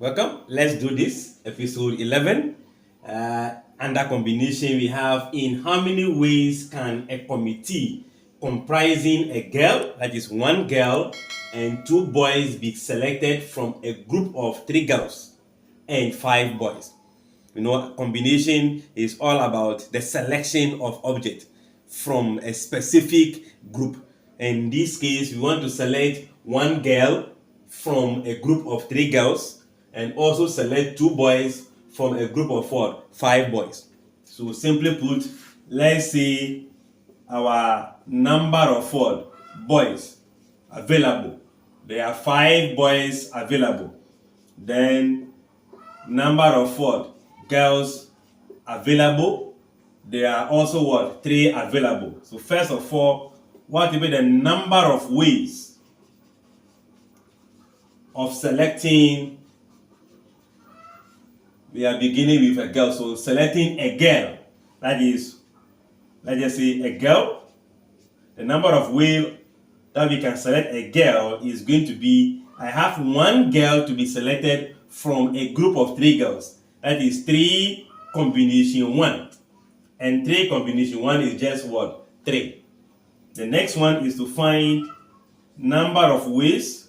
Welcome. Let's do this. Episode 11. Under combination, we have in how many ways can a committee comprising a girl, that is one girl, and two boys be selected from a group of three girls and five boys? You know, combination is all about the selection of object from a specific group. In this case, we want to select one girl from a group of three girls and also select two boys from a group of five boys. So simply put, let's say our number of boys available. There are five boys available. Then number of girls available. There are also three available. So first of all, what will be the number of ways of selecting? We are beginning with a girl. So selecting a girl, that is, let's just say a girl. The number of ways that we can select a girl is going to be, I have one girl to be selected from a group of three girls. That is 3 combination 1. And 3 combination 1 is just 3. The next one is to find number of ways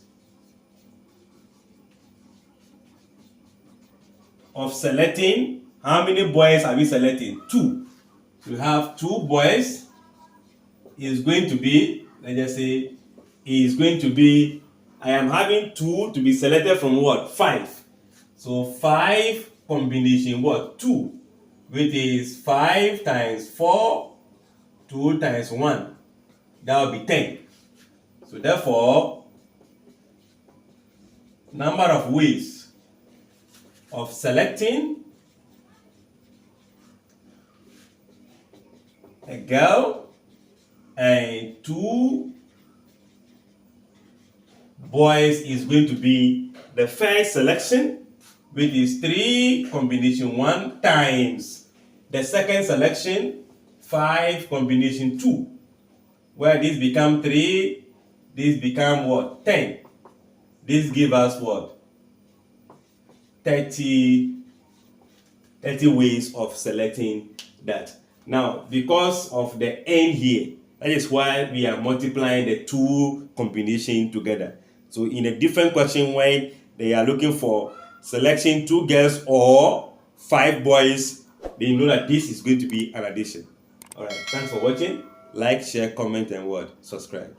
of selecting. How many boys are we selecting? 2. So we have 2 boys. Is going to be, let's just say, is going to be, I am having 2 to be selected from 5. So 5 combination 2, which is 5 times 4, 2 times 1. That will be 10. So therefore, number of ways of selecting a girl and 2 boys is going to be the first selection, which is 3 combination 1 times the second selection, 5 combination 2, where this become 3, this become 10. This give us 30 ways of selecting that. Now, because of the n here, that is why we are multiplying the 2 combination together. So in a different question where they are looking for selection 2 girls or 5 boys, they know that this is going to be an addition. Alright, thanks for watching. Like, share, comment, and subscribe.